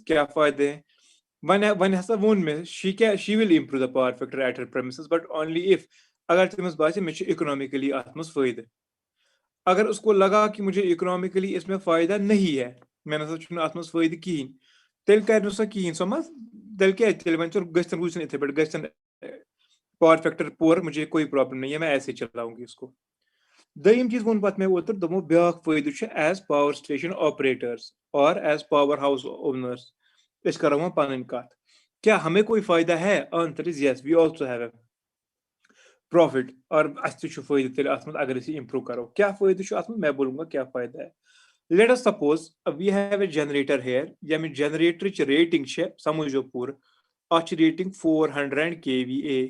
क्या फायदे हैं वन हसा वोन मे she will improve the power factor at her premises but only if अगर तमिस बासे मे इकोनॉमिकली अत मज फायदे अगर उसको लगा कि मुझे इकोनॉमिकली इसमें फायदा नहीं है मैंने सोचा अत मज फायदे कहीं तेल कर सो कहीं सो मज तेल क्या तेल वन गन रूजन इथे पे गन पावर फैक्टर पुअर मुझे कोई प्रॉब्लम नहीं है मैं ऐसे चलाऊंगी इसको दम चीज वो पे ओतर दमो ब्या फायदे एज पावर स्टेशन ऑपरेटर्स और एज पावर हाउस ओनर्स करो वो पन कत क्या हमें कोई फायदा है answer is yes we also have profit और अच्छे फायदे तेल अगर इम्प्रूव करो क्या फायदे अत मैं बोलूंगा क्या फायदा है let us suppose we have a generator here यम जनरेटर रेटिंग समझो पूर अच rating 400 kVA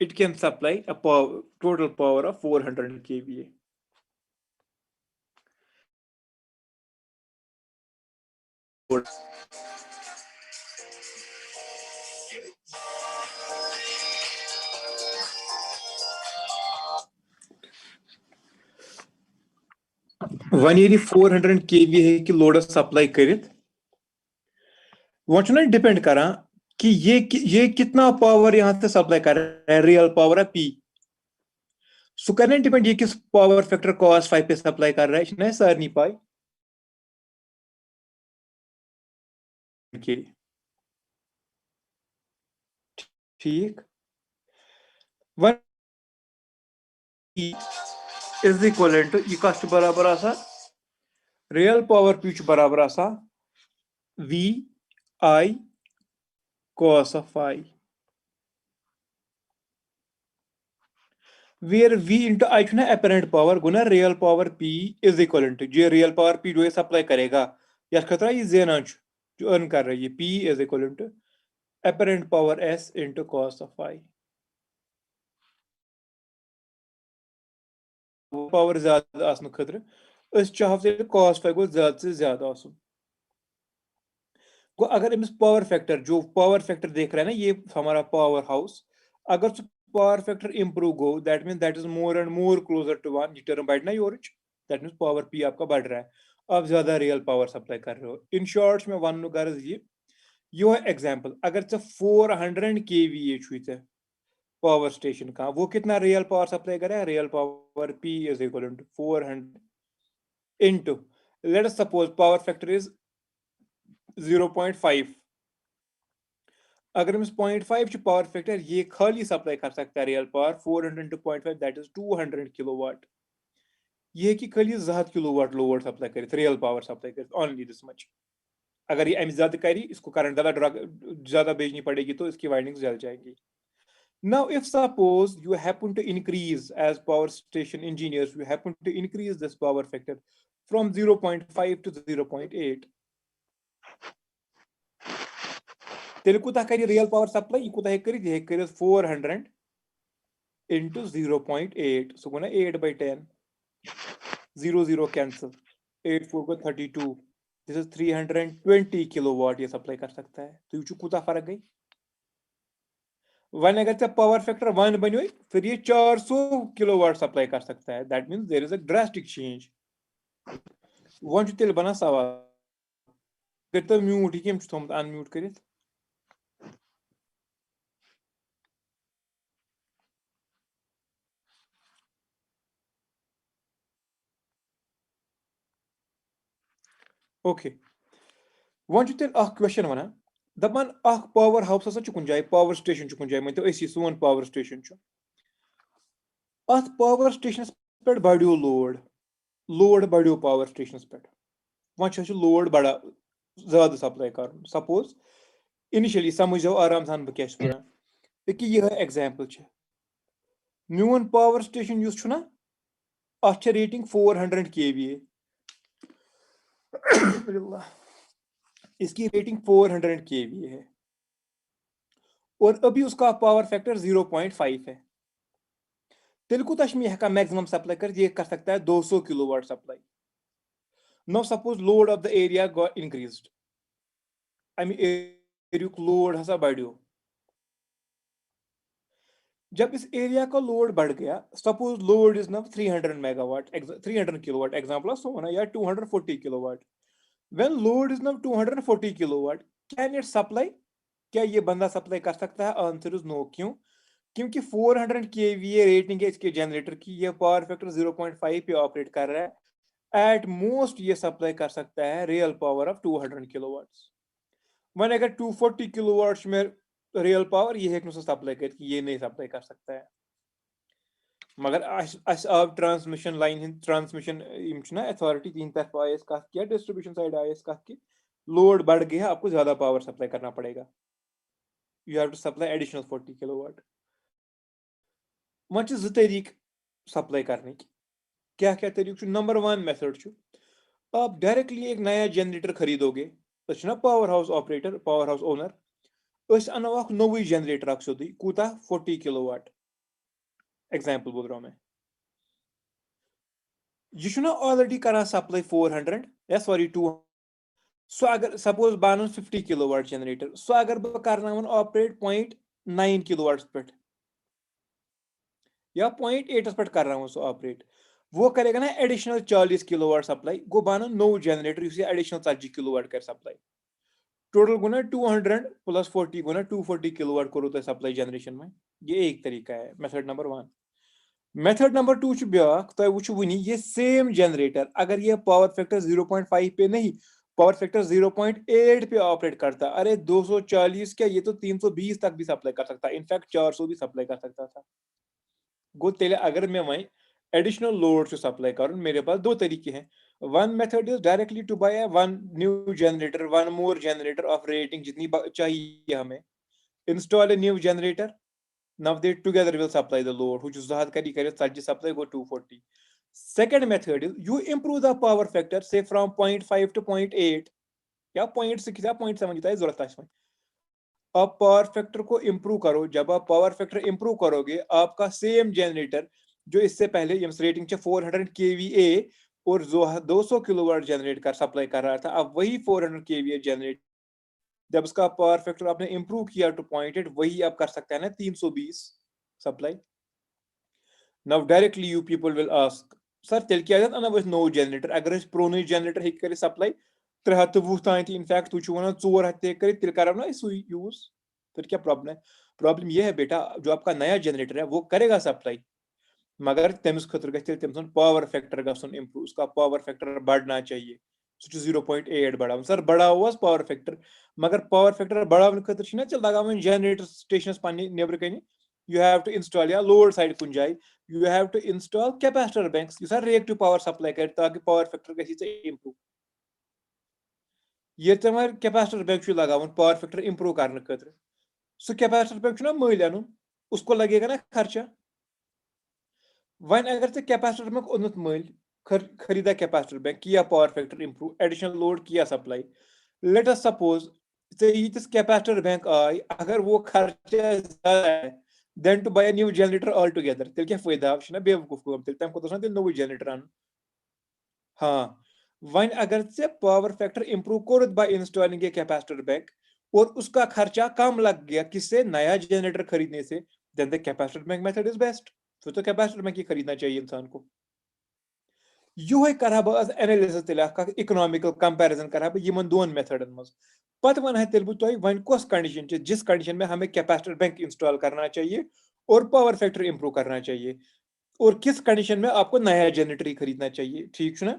it can supply a total power of 400 kVA. One ये 400 kVA की लोड सप्लाई करित वो डिपेंड करा कि ये कितना पावर यहाँ से सप्लाई कर रहा है रियल पावर है पी सो करना डिपेंड ये किस पावर फैक्टर cos 5 पे सप्लाई कर रहा है इसने सारनी पाई ठीक वन इज इक्वल टू ये कस्ट बराबर आसा रियल पावर पी बराबर आसा V I cos of phi where v into I ना apparent power Guna real power p is equivalent to जो real power p जो ये सप्लाई करेगा या खतरा ये जेना जो अर्न कर रही है p is equivalent to apparent power s into cos of phi power ज्यादा आसन खतर अस चाहते cos phi को ज्यादा से ज्यादा आसन को अगर इस पावर फैक्टर जो पावर फैक्टर देख रहा है ना ये हमारा पावर हाउस अगर पावर फैक्टर इंप्रूव गो that mean that is more and more closer to one ये टर्म बढ़ना योर दैट मीन पावर पी आपका बढ़ रहा है आप ज्यादा रियल पावर सप्लाई कर रहे हो इन शॉर्ट्स में वन गर्ज ये एग्जांपल अगर 400 kVA छुते पावर स्टेशन का वो कितना रियल पावर सप्लाई करे real power P is equal to 400 into let us suppose power factor is 0.5 अगर 0.5 पावर फैक्टर ये खाली सप्लाई कर सकता है real power 400 into 0.5 that is 200 kilowatt ये कि खाली 7 किलोवाट लोड सप्लाई कर रियल पावर सप्लाई कर ओनली दिस मच अगर ये ज्यादा करी इसको करंट ज्यादा भेजनी पड़ेगी तो इसकी वाइंडिंग्स जल जाएंगी now if suppose you happen to increase as power station engineers you happen to increase this power factor from 0.5 to 0.8 तेल कुता कर रियल पावर सप्लाई कुता कर 400 into 0.8 सो गुना 8/10 0 कैंसिल 8 4 को 32 दिस इज 320 किलोवाट ये सप्लाई कर सकता है तो ये कुता फर्क गई वन अगर पावर फैक्टर 1 बनो फिर ये 400 किलोवाट सप्लाई कर सकता है that means there is a drastic change वन तेल बना सवाल तो म्यूट ही थोम अनम्यूट करित ओके वन तेल क्वेश्चन वना दपान पावर हाउस हसा कुन जाए पावर स्टेशन कुन जाए मान तो सोन पावर स्टेशन अत पावर स्टेशन पे बढ़ो लोड बढ़ो पावर स्टेशन पे वन लोड बढ़ा ज्यादा सप्लाई कर सपोज इनिशियली समझ जाओ आराम सान बह क्या वन कि यह एग्जाम्पल मोन पावर स्टेशन अत रेटिंग 400 kVA इसकी रेटिंग 400 kVA है और अभी उसका पावर फैक्टर 0.5 है तेल कुछ हेका मैक्सिमम सप्लाई कर ये कर सकता है 200 kilowatt supply no suppose load of the area got increased अमि एरिया लोड हसा बढ़ो जब इस एरिया का लोड बढ़ गया, suppose load is now 300 megawatt, 300 kilowatt, example सोना, या 240 kilowatt. When load is now 240 kilowatt, can it supply? क्या ये बंदा सप्लाई कर सकता है? Answer is no. क्यों? क्योंकि 400 केवीए रेटिंग है इसके जनरेटर की, ये पावर फैक्टर 0.5 पे ऑपरेट कर रहा है. एट मोस्ट ये सप्लाई कर सकता है real power of 200 kilowatts. One अगर 240 किलोवाट्स में रियल पावर ये हेक सप्लाई कर, ये नहीं सप्लाई कर सकता है. मगर आव ट्रांसमिशन लाइन ट्रांसमिशन अथॉरिटी तीन तरफ आए कत किया, डिस्ट्रीब्यूशन साइड आए कत कि लोड बढ़ गया, आपको ज्यादा पावर सप्लाई करना पड़ेगा. You have to supply additional 40 kilowatt. वह जो तरीक सप्लाई करने की, क्या क्या तरीक? नंबर 1 मेथड, आप डायरेक्टली एक नया जनरेटर खरीदोगे. ना power house operator, power house owner अनो नोवे जनरेटर सोदी कूता 40 किलोवाट. एग्जाम्पल बोल रहा हूं मैं. यह ऑलरेडी कर सप्लाई 400 या सॉरी 200. सो अगर सपोज बन 50 किलोवाट जनरेटर, सो अगर बह कर ऑपरेट 0.9 किलोवाट पे या 0.8 पे कर सो ऑपरेट, वो करेगा ना एडिशनल 40 किलोवाट सप्लाई. गो बन नो जनरेटर एडिशनल 40 किलोवाट कर सप्लाई. टोटल गो ना 200 प्लस 40 गो ना 240 किलोवाट करो सप्लाई जनरेशन में. ये एक तरीका है, method number 1. Method number 2 back तुम वो वनी ये सेम जनरेटर अगर ये पावर फैक्टर 0.5 पे नहीं, पावर फैक्टर 0.8 पे ऑपरेट करता, अरे 240 क्या, ये तो 320 तक भी सप्लाई कर सकता, इनफैक्ट 400 भी सप्लाई कर सकता था. गो तेले अगर मैं वही एडिशनल लोड से सप्लाई करूँ, मेरे पास दो तरीके हैं. One method is directly to buy one new generator, one more generator of rating जितनी चाहिए हमें. Install a new generator. Now they together will supply the load, which is Zahad Kari Kari supply go 240. Second method is you improve the power factor, say from 0.5 to 0.8 या 0.6 या 0.7 जितना जरूरत है. आप power factor को improve करो. जब आप पावर फैक्टर इंप्रूव करोगे, आपका सेम जनरेटर जो इससे पहले रेटिंग 400 केवीए और 200 किलोवाट जनरेट कर सप्लाई कर रहा था, अब वही 400 केवीए जनरेट, जब उसका पावर फैक्टर आपने इंप्रूव किया टू 0.8, वही आप कर सकते हैं ना 320 supply. Now directly you people will ask, sir तेल क्या अना नो जनरेटर, अगर प्रोन जनरेटर हे सप्लाई 320 तान, इनफैक्ट तुम वन 400 तेल करो ना यूज, फिर क्या प्रॉब्लम है? प्रॉब्लम यह है बेटा, जो आपका नया जनरेटर है वो करेगा सप्लाई, मगर तमिस खतर गम पावर फैक्टर गन इम्प्रूव, उसका पावर फैक्टर बढ़ना चाहिए. 0.8 बढ़ा, सर बढ़ाओ पावर फैक्टर, मगर पावर फैक्टर बढ़ाने खतर लगा जनरेटर स्टेशन पे नबर कन. You have to install या लोड साइड कुन जाए, you have to install capacitor banks you reactive power supply कर, ताकि पावर फैक्टर गई इम्प्रूव. ये कैपेसिटर बैंक लगावन पावर फैक्टर इम्प्रूव करने खतर, सो कैपेसिटर बैंक ना मल अन, उसको लगेगा ना खर्चा. वन अगर कैपेसिटर बैंक ओनुत मल, खरीदा कैपेसिटर बैंक, किया power factor improve, additional load किया सप्लाई. लेट अस सपोज यीतिस कैपेसिटर बैंक आय, अगर वो खर्चा ज्यादा है then to buy new generator all together, तेल क्या फायदा ना बेवकूफ कम, तेल तम ना तेल नोवे जनरेटर अन. हाँ, वन अगर से पावर फैक्टर इम्प्रूव कर by installing a capacitor bank और उसका खर्चा कम लग गया किससे, नया जनरेटर खरीदने से, then the capacitor bank method is best. तो कैपेसिटर बैंक ही खरीदना चाहिए इंसान को. यो कर बह एनालिसिस तेल इकोनॉमिकल कंपैरिजन कर बह दोन मेथडन मज. पत वन तेल बह तुम वन कस कंडीशन, जिस कंडीशन में हमें कैपेसिटर बैंक इंस्टॉल करना चाहिए और पावर फैक्टर इंप्रूव करना चाहिए, और किस कंडीशन में आपको नया जनरेटर ही खरीदना चाहिए. ठीक ना?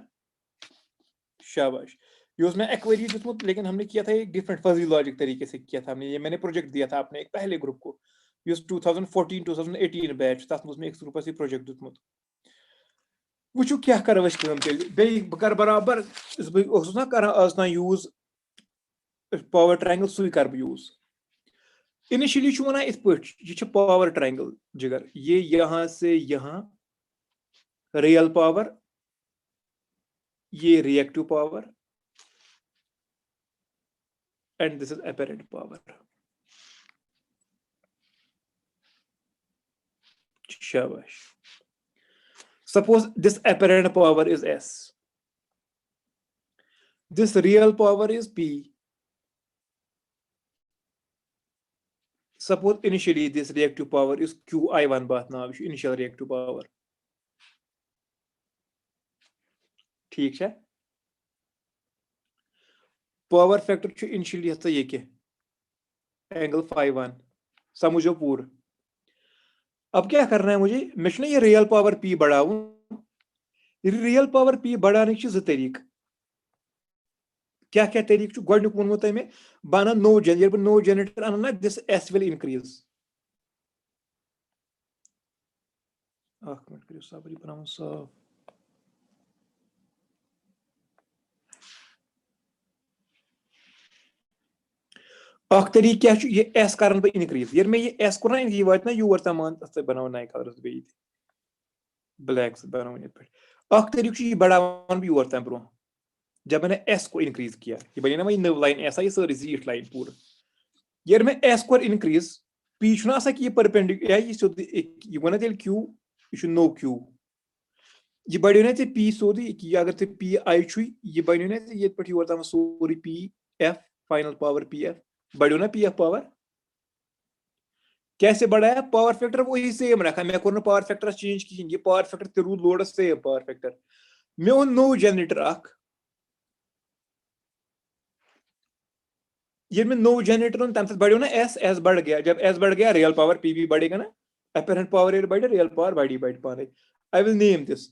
शाबाश. ये उसमें एक्वेरी दिसमुत, लेकिन हमने किया था एक डिफरेंट फजी लॉजिक तरीके से किया था हमने. ये मैंने प्रोजेक्ट दिया था अपने एक पहले ग्रुप को, ये 2014-2018 बैच तथ में एक रुपये प्रोजेक्ट दिसमुत. वो क्या करो बह कर बराबर ना कर आज ना यूज पावर ट्रायंगल, सू कर यूज. इनिशियली वन इत पे यह पावर ट्रायंगल जिगर, ये यहाँ से यहाँ रियल पावर, ये reactive power, and this is apparent power. Shabash. Suppose this apparent power is S, this real power is P. suppose initially this reactive power is qi1 bath now initial reactive power ठीक है power factor initially हता ये के angle 5-1 समझो पूरा अब क्या करना है मुझे मैं ये रियल पावर पी बढ़ाऊं रियल पावर पी बढ़ाने की तरीक क्या क्या तरीक गोडनुक वोनमो तय में बह नो जनरेटर नो जनरेटर अन ना this S will increase minute करो सब्र बनाओ साफ तरीक क्या ये एस कर इनक्रीज ये मैं ये एस कोर ये वात ना यूर तमान बनाओ नए कलर बे ब्लैक बनाओ पे तरीक ये बढ़ावान बह यूर तम ब्रो जब मैंने एस को इंक्रीज किया ये बनी ना वही नव लाइन एस आई सारी जीट लाइन पूरा ये मैं एस को इंक्रीज पी कि परपेंडिकुलर ये वो तेल क्यू यह नो क्यू ये बढ़ो ना पी सोद अगर ते पी आई ये बनो ना ये पे यूर तम sorry P F final power P F बढ़ो ना पी एफ पावर कैसे बढ़ाया पावर फैक्टर वही सेम रखा मैं कोर पावर फैक्टर चेंज कहीं ये पावर फैक्टर ते रूद लोड सेम पावर फैक्टर मे ओन नो जनरेटर ये में नो जनरेटर तम बढ़ो ना एस बढ़ गया जब एस बढ़ गया रियल पावर पी भी बढ़ेगा ना अपरेंट पावर ये बढ़े रियल पावर बढ़ी पाने I will name this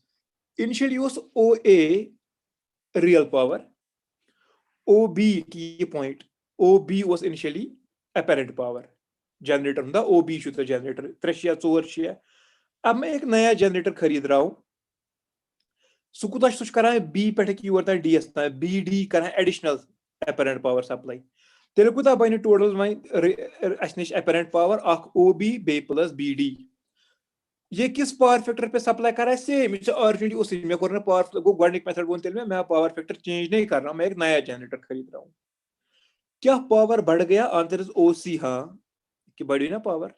initially O A real power O B की point O B initially apparent power generator हों ओ बी जनरेटर 3-4 अब मैं एक नया जनरेटर खरीद रहा हूं सह कूत कर बी पे यूर तक डी एस बी डी कर एडिशनल अपरेंट पावर सप्लाई तेल कूत बन टोटल वो नश अपरेंट पावर ओ बी बे प्लस बी डी ये किस पावर फैक्टर पे सप्लाई कर सेम ऑलरेडी उस मे कोर पावर गो गोडनिक मेथड वो तेल मैं पावर फैक्टर चेंज नहीं कर रहा हूं मैं एक नया जनरेटर खरीद रहा हूं क्या पावर बढ़ गया आंसर इज ओ सी हाँ कि बढ़ी ना पावर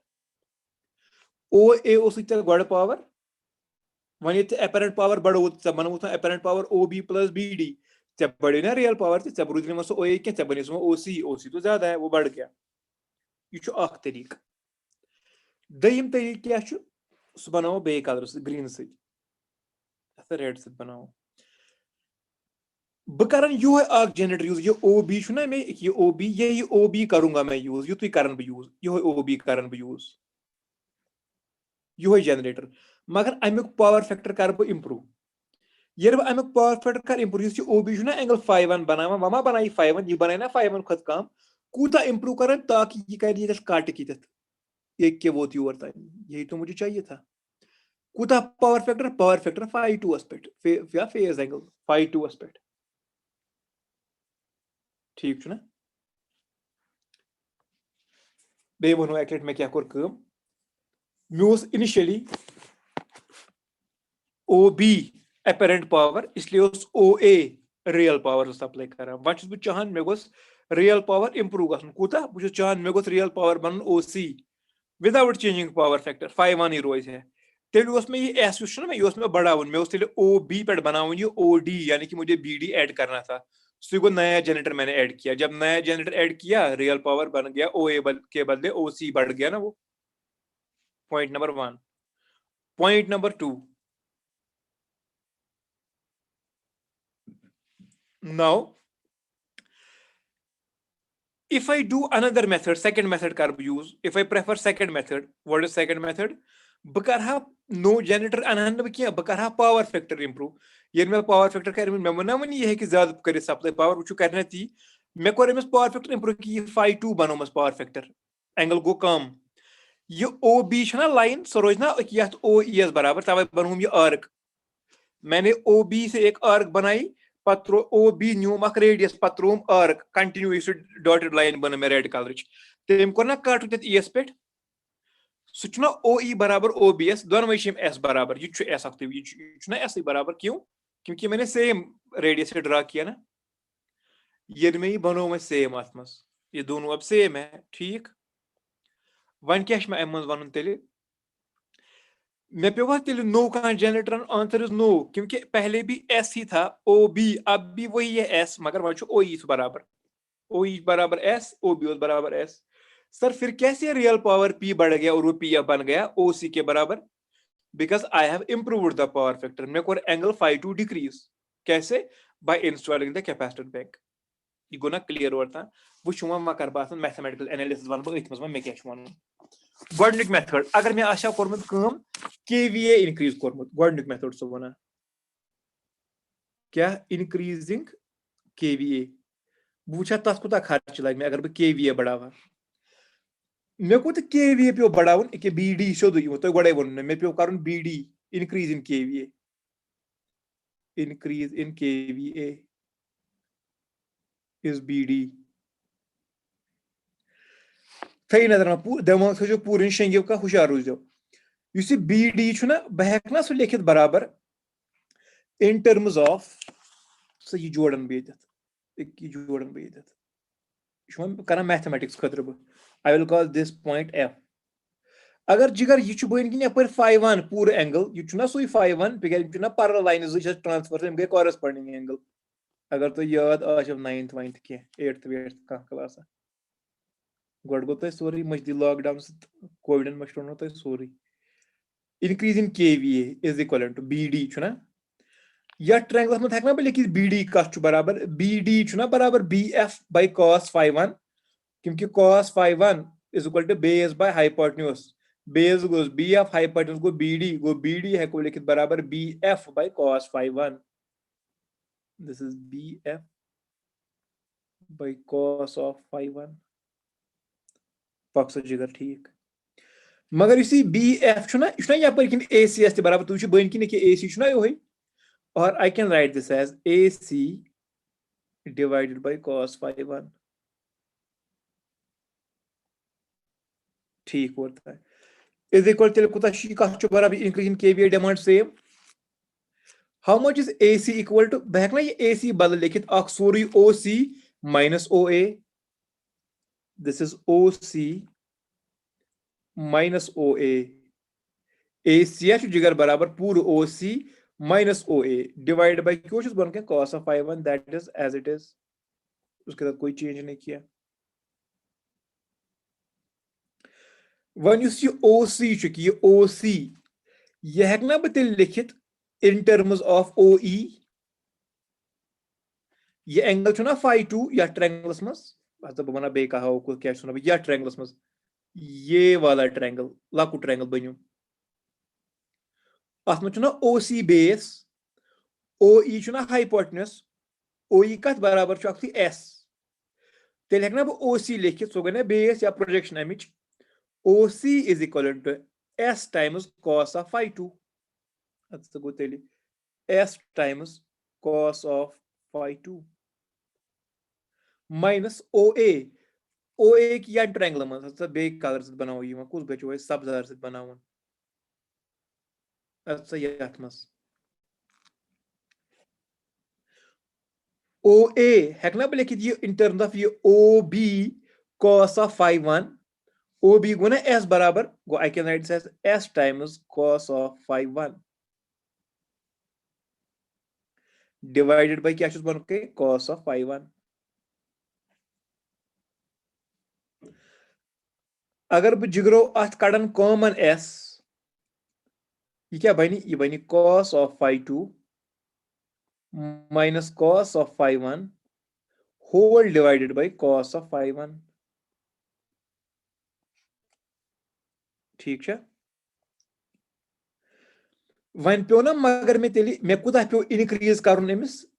ओ ए गोड पावर वन ये अपरेंट पावर बढ़ो बनो apparent power O B plus B D बढ़े ना रियल पावर ते रूद ओ ए क्या बन ओ सी तो ज्यादा है वो बढ़ गया यह तरीक दम तरीक क्या सह बनाओ बे कलर ग्रीन रेड बनाओ बह कर जनरेटर यूज ये ओ बी ना मे ये ओ बी ये ओ बी करूंगा मैं यूज युत कर यूज ये ओ बी कर यूज यह जनरेटर मगर अमुक पावर फैक्टर कर बह इम्प्रूव ये अमुक पावर फैक्टर कर इम्प्रूव ओ बी ना एंगल 5-1 बनावा वमा बनाई 5-1 ये बनाए ना 5-1 खुद कम कूता इम्प्रूव कर ताकि ये कर ये कट की एक के वोत यूर तक यही तो मुझे चाहिए था कूता पावर फैक्टर 5-2 पे या फेज एंगल 5-2 पे ठीक ना बे वनो एक लट मैं क्या कोर काम मे initially O B apparent power इसलिए O A real power supply कर वो बह चाहान मे गोस रियल पावर इम्प्रूव गून कूता बह चाहान मे गोस रियल पावर बन O C without changing power factor 5-1 रोज है तेल मे ये एस ना यह मे बढ़ावन मे तेल ओ बी पे बनावन ये ओ डी यानी कि मुझे बी डी ऐड करना था सो गो नया जनरेटर मैंने ऐड किया जब नया जनरेटर ऐड किया रियल पावर बन गया ओ ए के बदले ओ सी बढ़ गया ना वो point number 1 point number 2 now if I do another method second method कर use if I prefer second method what is second method बह कर नो जनरेटर अनहन बह क्या बह कर पावर फैक्टर इम्प्रूव ये मैं पावर फैक्टर कर मैं वना वन ये ज्यादा कर सप्लाई पावर वो कर ती मे core Amish power factor improve कि 5-2 बनोमस पावर फैक्टर एंगल गो कम ये ओ बी ना लाइन सो रोज ना ये ओ ई एस बराबर तवे बनूम ये आर्क मैंने ओ बी से एक आर्क बनाई पत्रो ओ बी न्यूम रेडियस पत्रोम आर्क कंटिन्यू डॉटेड लाइन बन मे रेड कलर तम कोर ना कट ई एस पे सह ओ ई बराबर ओ बी एस दोनों एस बराबर यह एस ना एस बराबर क्यों क्योंकि मैंने सेम रेडियस से ड्रा किया ना ये में ही बनो मैं सेम अत मज ये दोनों अब सेम है ठीक वन क्या मे अम वन तेल मे पे तेल नो कह जनरेटर आंसर इज नो क्योंकि पहले भी एस ही था ओ बी अब भी वही है एस मगर वो ओ ई बराबर ओ ई बराबर एस ओ बी बराबर एस सर फिर कैसे रियल पावर P बढ़ गया और वो P अब बन गया OC के बराबर? Because I have improved the power factor, मे कोर एंगल φ2 डिक्रीज। कैसे? By installing the capacitor bank. ये गो ना क्लियर और था वो शुमा मा कर बात मैथमेटिकल एनालिसिस वन बो इथमस मे क्या वन गोडनिक मेथड अगर मैं आशा कोरमुत काम KVA इंक्रीज कोरमुत गोडनिक मेथड सो वना क्या इंक्रीजिंग KVA बुझा तस कुता खर्च लग मैं अगर बह KVA बढ़ावा मे को KVA पे बढ़ावन के BD सोद तो गोडे वन मे पे कर BD increase in KVA increase in KVA is BD थी नजर दिमाग थो पूर शेंगे का हुशार रोजो इस BD बह हेक सह लिखित बराबर इन टर्म्स ऑफ सह यह जोड़न बह जोड़न बह कर मैथमेटिक्स खतर बह I will call this point F अगर जिगर यह बन किन यप φ1 पूर एंगल यह सू φ1 ना पैरेलल लाइन ट्रांसफर गई कॉरेस्पॉन्डिंग एंगल अगर तो याद आशव 9th 9th कह 8th 8th कह क्लास गोड गो तुम सोरी मजदी लॉकडाउन कोविड मशनो तुम sorry increase in KVA is equal to BD या ट्रायंगल मत हेक ना बह लिखित BD कत बराबर BD बराबर BF बाय cos φ1 क्योंकि cos φ1 is equal to base by hypotenuse base गोस BF हाइपोटेन्यूज गो BD हेको लिखित बराबर BF by cos φ1 this is BF by cos of φ1 पक्ष जिगर ठीक मगर इसी BF यह यपर किन ACS बराबर तुम बन किन AC यो और I can write this as AC divided by cos φ1 ठीक होता है is equal to कुता शी कह बराबर increase in KVA demand same how much is AC equal to बहक ना ये AC बदल लिखित अख sorry OC minus OA this is OC minus OA AC जिगर बराबर पूर OC minus OA divided by क्यों बन के cos of φ1 that is as it is उसके साथ कोई चेंज नहीं किया वन ये OC ये OC यह हेक ना बह लिखित इन टर्म्स ऑफ OE ये एंगल ना φ2 या ट्रायंगलस मस बह वना बे कहा क्या या ट्रायंगलस मस ये वाला ट्रायंगल लकु ट्रायंगल बनो अत ना OC base OE hypotenuse OE कत बराबर S तेल हेक ना बह OC लिखित सो गई ना बेस या projection अमिच OC is equivalent to S times cos of φ2 that's गो तेल S times cos of φ2 minus OA की या ट्रायंगल मज बे कलर से बनाओ ये कुछ बचो सब्जार से बनावन यथ मज OA हेक ना बह लिखित ये इन टर्म्स ऑफ ये OB cos of φ1 OB गो ना S बराबर गो I can write as S times cos of φ1 divided by क्या बन के cos of φ1 अगर बह जिगरो अत कड़न कॉमन S ये क्या बनी ये बनी cos of φ2 minus cos of φ1 whole divided by cos of φ1 ठीक है वन पे ना मगर मे तेल मे कुता पे इनक्रीज कर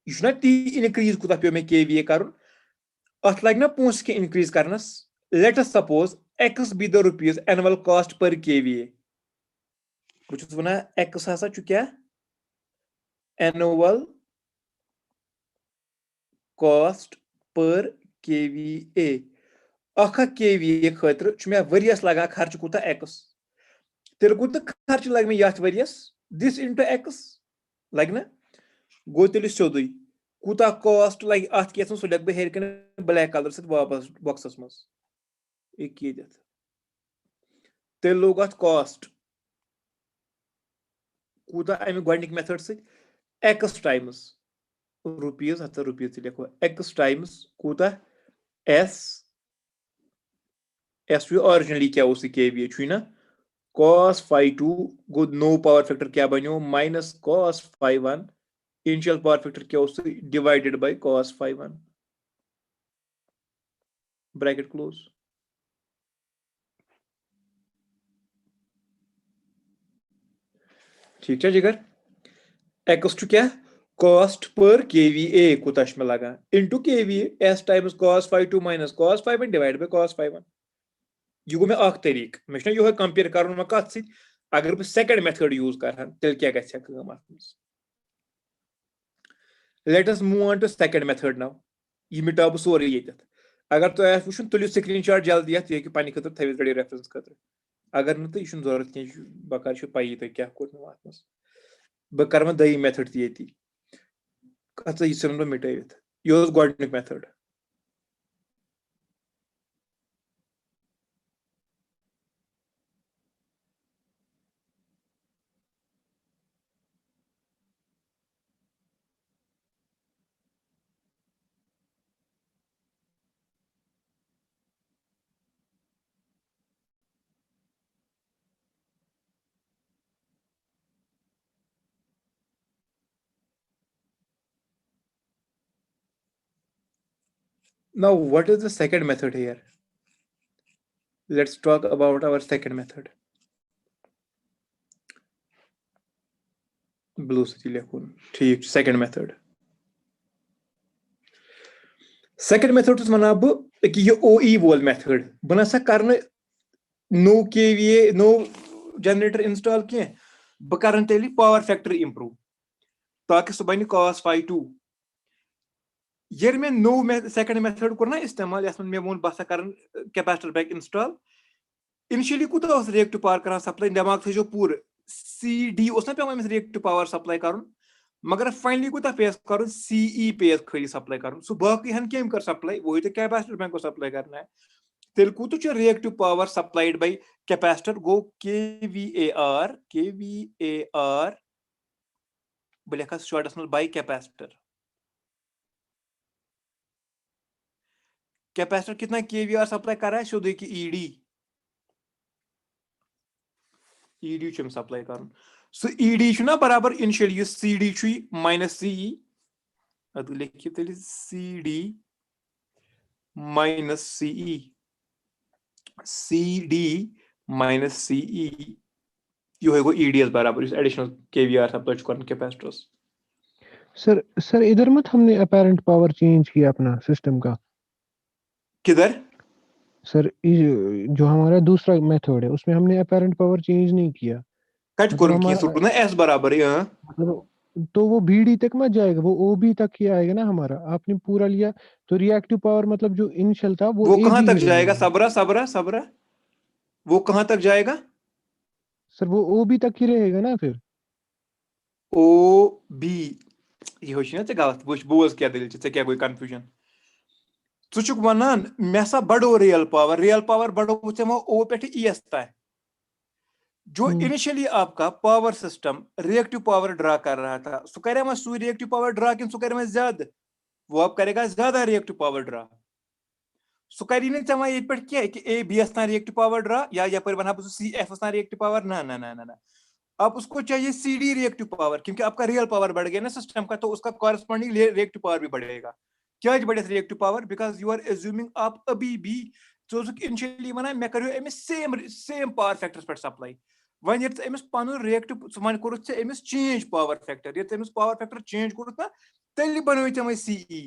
यह टी इनक्रीज कुता पे मे KVA कर अत लग ना पोस के increase Karan's late us suppose X be the rupees annual cost per KVA बस वना X हसा क्या एनुअल कॉस्ट पर KVA अख KVA खतर मे वरियस लगा खर्च कूता X तेल कूत खर्च लग मे यथ वरियस दिस इंटू X लग ना गो तेल सोद कूता कॉस्ट लग अत क्या सह लग बह हेर ब्लैक कलर सत वापस बॉक्सस मज एक तेल लोग अत कॉस्ट कूता अमि गोडनिक मेथड से X टाइम्स रुपीज हथ रुपीज लिखो X टाइम्स कूता S एस टू ऑरिजिनली क्या उस केवीए छु ना cos phi 2 गो नो पावर फैक्टर क्या बनो minus cos phi 1 initial power factor क्या उस divided by cos phi 1 bracket close. ठीक है जिगर एक्स टू क्या कॉस्ट पर केवीए कोता में लगा into kVA S times cos phi 2 minus cos phi 1 divide by cos phi 1 यह गो मे अख तरीक मे यो कंपेयर कर कत सी अगर बह सेकंड मेथड यूज कर तेल क्या गम let us move on to second method now यह मिटाव बह सोरे ये अगर तुम वो तुलियो स्क्रीन शॉट जल्दी ये पे खुद थवित गड़े रेफरेंस खुद अगर नो तो यह जरूरत कह बकार पी तुम क्या कोर मे बह कर दयी मेथड ती कत यह सन बह मिटावित यह गोडनिक method. Now, what is the second method here? Let's talk about our second method. Blue से लिखून ठीक second method. Second method तो मना बह कि ये OE वोल method बना सा करने no KVA no generator install किए बह करन तेली power factor improve ताकि सो बनी cos phi 2 ये में नो सेकंड मेथड को ना इस्तेमाल यस में वोन बसा करन कैपेसिटर बैक इंस्टॉल इनिशियली कुता रिएक्टिव पावर कर सप्लाई दिमाग थो पूर CD ना पे रिएक्टिव पावर सप्लाई कर मगर फाइनली कुता पेस कर CE पेस खाली सप्लाई कर सो बाकी हन केम कर सप्लाई वही तो कैपेसिटर बैंक को सप्लाई करना है तेल कुत reactive power supplied by capacitor go KVAR बह लिखा शॉर्टस में बाय कैपेसिटर कैपेसिटर कितना KVAR सप्लाई कर रहा है शुद्ध की ED सप्लाई कर सो ED ना बराबर इनिशियल ये CD माइनस CE अत लिखिए तेल CD minus CE CD minus CE यो है वो EDS बराबर इस एडिशनल KVAR सप्लाई करन कैपेसिटर्स। सर इधर मत हमने अपैरेंट पावर चेंज किया अपना सिस्टम का किधर सर जो हमारा दूसरा मेथड है उसमें हमने अपैरेंट पावर चेंज नहीं किया कट मतलब करन की हमारा ना S बराबर है मतलब तो वो BD तक मत जाएगा वो OB तक ही आएगा ना हमारा आपने पूरा लिया तो रिएक्टिव पावर मतलब जो इनिशियल था वो कहां AB तक ही जाएगा रहेगा सबरा वो कहां तक जाएगा सर वो OB तक ही रहेगा ना फिर OB ये हो ना गलत वो बोझ क्या दिल क्या कोई कंफ्यूजन चुक वनान मे सा बढ़ो रियल पावर बढ़ो O पे ES तय जो इनिशियली आपका power system reactive power draw कर रहा था सो करे सू रिएक्टिव पावर ड्रा कि सू करे ज्यादा वो अब करेगा ज्यादा रिएक्टिव पावर ड्रा सो करी नहीं चमा ये पे क्या कि AB ना रिएक्टिव पावर ड्रा या पर बना CF ना रिएक्टिव पावर ना ना ना ना ना अब उसको चाहिए CD रिएक्टिव पावर क्योंकि आपका रियल पावर बढ़ गया ना सिस्टम का तो उसका कॉरेस्पॉन्डिंग रिएक्टिव पावर भी बढ़ेगा क्या बढ़े reactive power because you are assuming आप अभी भी इनिशियली वना मैं करो अमिस सेम पावर फैक्टर्स पे सप्लाई वन ये अमिस पन रिएक्टिव वन कोर अमिस चेंज पावर फैक्टर ये अमिस पावर फैक्टर चेंज कोर ना तेल बनो तमें CE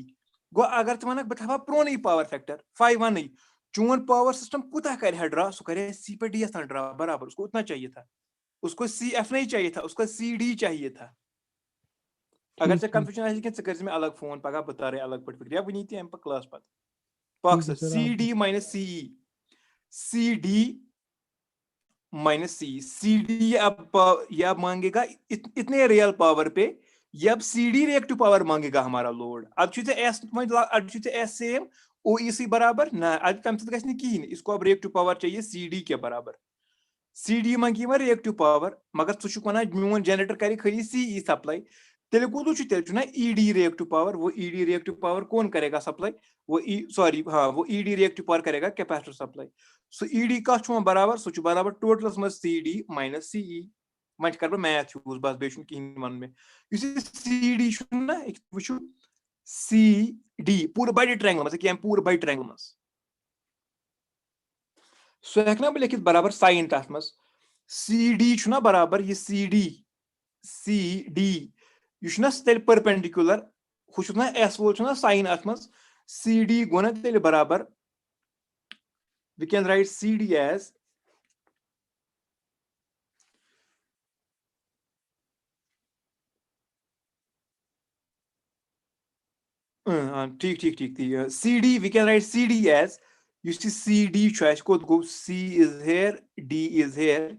गो अगर तुम बह थवा प्रोन पावर फैक्टर 5-1 चून पावर सिस्टम कुता कर ड्रा सो करे C पे DS ना ड्रा बराबर उसको उतना चाहिए था उसको CF नहीं चाहिए था उसको CD चाहिए था अगर से कंफ्यूजन आए अलग फोन पगा बता रहे अलग पट या वनी अम क्लास पत पक्स CD minus CE CD minus CE CD अब यह मांगेगा इतने रियल पावर पे ये अब CD रिएक्टिव पावर मांगेगा हमारा लोड अब S सेम OEC बराबर ना अब तम सत कहीं इसको अब रिएक्टिव पावर चाहिए CD के बराबर CD मांगी रिएक्टिव पावर मगर सह वन मोन जनरेटर कर खाली CE सप्लाई तेल कूत ना ईडी रिएक्टिव पावर, वो ईडी रिएक्टिव पावर कौन करेगा सप्लाई, वो सॉरी हाँ वो ईडी रिएक्टिव पावर करेगा कैपेसिटर सप्लाई। सो ईडी का बराबर सो बराबर टोटलस मज सीडी माइनस सीई। वन कर बह मैथ यूज बस बे कहीं वन में सीडी ना वो सी पूरे बड़े ट्रायंगल मज क्या पूरे बड़े ट्रायंगल मज सो हेकना बह लिखित बराबर साइन तथ मज सी डी ना बराबर ये सी डी यह तेल परपेंडिकुलर हु ना एस वो ना साइन अत मज सी डी गो ना तेल बराबर we can write C D as ठीक ठीक ठीक ठीक C D we can write C D as C D कोत गो C is here D is here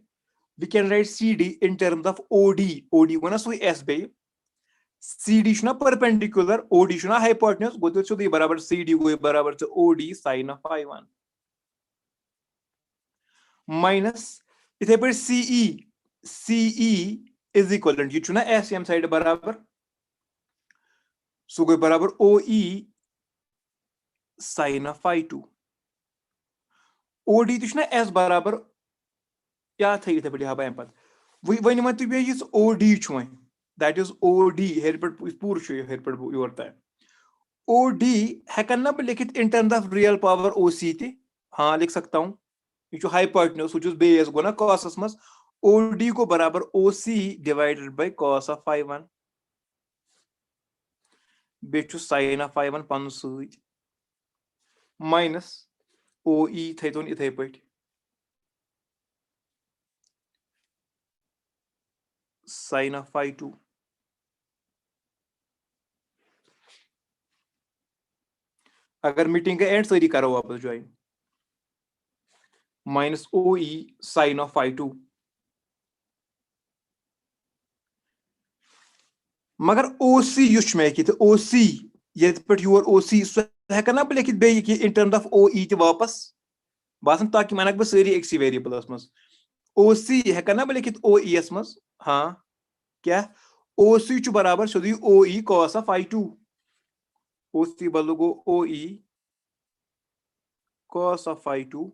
we can write C D in terms of OD गो ना सो एस बे CD ना परपेंडिकुलर OD ना हाइपोटेन्यूज गो तो सीधे बराबर CD गो बराबर से OD sin of phi1 minus इथे पर CE इज इक्वल ये ना SM साइड बराबर सो गो बराबर OE sin of phi2 OD तो ना S बराबर क्या था इथे पर यहाँ पर वही मत भी ये OD छुए that is OD हेर पर पूर छुए हेर पर योरता है OD हेकन ना लिखित इन terms of real power OC ती हाँ लिख सकता हूँ ये हाइपोटेन्यूज व्हिच इज बेस गो ना cos मस OD को बराबर OC divided by cos of phi1 बेचु sin of phi1 पन सहित माइनस OE थैतोन इथे पट sin of phi2 अगर मीटिंग का एंड सारी करो वापस join minus OE sin of phi2 मगर OC युश में कि OC ये पर योर OC हेकना बह लिखित बे कि इन टर्म्स ऑफ OE ते वापस बासन ताकि मनक बह सारी एक वेरिएबल मज OC हेकना बह लिखित OES मज हाँ क्या OC चु बराबर सोदी OE cos of phi2 OC बदल गो OE cos of phi2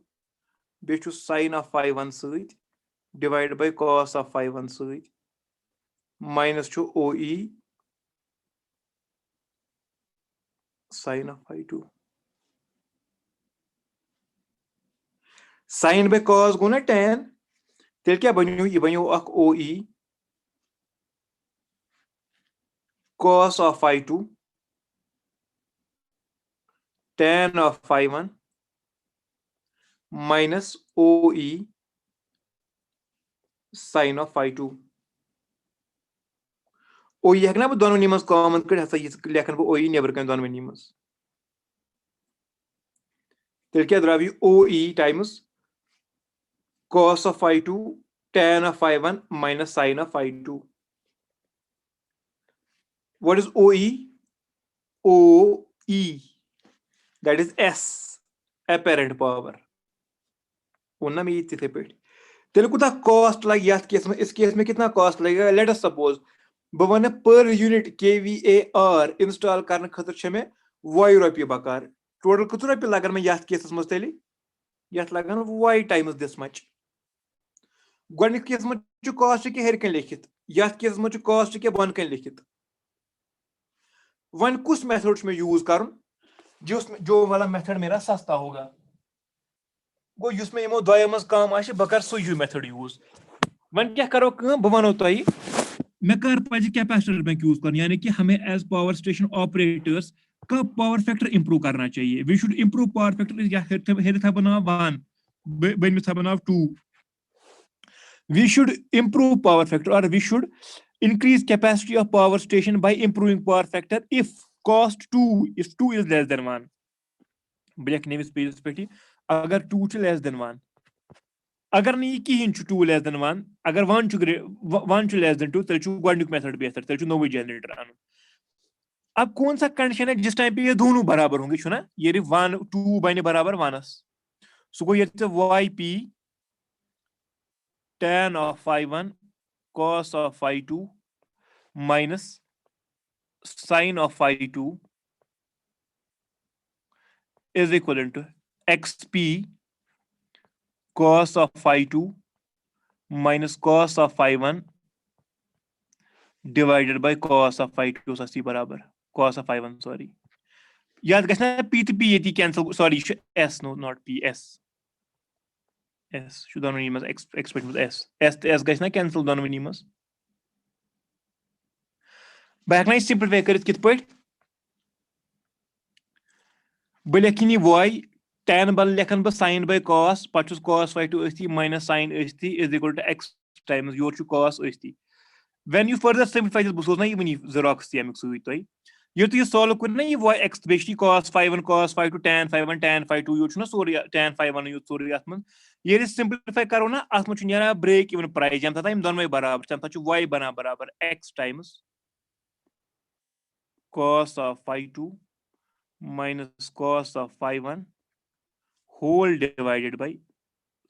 बेचु sin of phi1 सहित divide by cos of phi1 सहित माइनस छु OE sin of phi2 sin by cos गो ना tan तेल क्या बनियो ये बनियो अख OE cos of phi2 tan of phi1 minus OE sin of phi2 OE हेकना बह दोनों मज कॉमन कर हसा ये लेखन बह OE नेबर कन दोनों मज तेल क्या द्राव OE times cos of phi2 tan of phi1 minus sin of phi2 what is OE OE that is S apparent power उन्ना में इतने पे तेल कुता कॉस्ट लगे यार केस में इस केस में कितना कॉस्ट लगेगा लेट अस सपोज बवन पर यूनिट kVAr इंस्टॉल करने खतर छे में वाई रुपये बकार टोटल कत रुपये लगन में यार केस मज तेली यार लगन वाई टाइम्स दिस मच गोडनिक केस में जो कॉस्ट के हेर कन लिखित यार केस में जो कॉस्ट के बन कन लिखित वन कुछ मेथड में यूज करूं जो वाला मेथड मेरा सस्ता होगा गो युस में यमो दोयो मज काम आशे बकर सो यू मेथड यूज वन क्या करो बह वनो तई मैं कर पज कैपेसिटर बैंक यूज कर यानी कि हमें एज पावर स्टेशन ऑपरेटर्स का पावर फैक्टर इंप्रूव करना चाहिए we should improve power factor या हेर था बना 1 बन था बना 2 we should improve power factor और we should increase capacity of power station by improving power factor if cost 2 is less than 1 black नेविस page पे अगर 2 च less than 1 अगर नहीं कहीं 2 less than 1 अगर 1 च less than 2 तेल छु गोडनिक मेथड बेहतर तेल छु नोवे जनरेटर आनु अब कौन सा कंडीशन है जिस टाइम पे ये दोनों बराबर होंगे छु ना ये 1 2 बने बराबर 1 सो गो ये yp tan of phi1 cos of phi2 minus sine of phi2 is equivalent to xp cos of phi2 minus cos of phi1 divided by cos of phi2 सी बराबर cos of phi1 sorry याद गया ना p to p ये cancel sorry s no not p s s should दोनों निमस expect with s to s गया ना cancel दोनों निमस बैकना simplify करित कित पॉइंट बलेकिनी y tan बल लेखन ब sin by cos पचुस cos phi2 अस्ति minus sin अस्ति is equal to x times your cos अस्ति when you further simplify this bus na even xerox tmx sui toy you to solve kur na y x basically cos phi1 cos phi2 tan phi1 tan phi2 you na sorry tan phi1 you sorry atman ye simplify karo na atman chu nera break even price jam tha im donway barabar tam chu y bana barabar x times cos of phi2 minus cos of phi1 whole divided by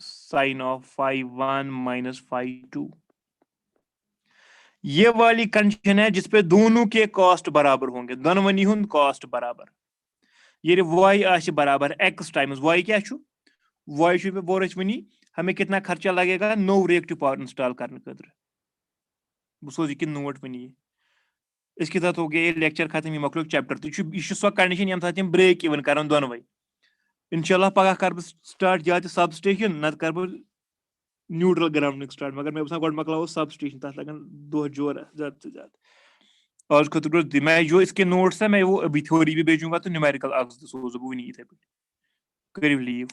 sin of phi1 minus phi2 ये वाली condition है जिसपे दोनों के cost बराबर होंगे दोनों हुंद cost बराबर ये y आशे बराबर x टाइम्स y क्या छु y छु पे बोरच वनी हमें कितना खर्चा लगेगा नो रिएक्टिव पावर इंस्टॉल करने खतर बसोज कि नोट वनी इसके साथ हो गया लेक्चर खत्म ये मकलुक चैप्टर तो ये सो कंडीशन यम साथ ब्रेक इवन करन दोनों इंशाल्लाह पगह कर स्टार्ट या सबस्टेशन नत कर न्यूट्रल ग्राउंडिंग स्टार्ट मगर मैं बस गोड मकलाओ सबस्टेशन तक लगन दो जोर ज्यादा से ज्यादा आज खतर मैं जो इसके नोट्स है मैं वो अभी थ्योरी भी भेजूंगा तो न्यूमेरिकल आंसर सोचो वो नहीं थे करीब लीव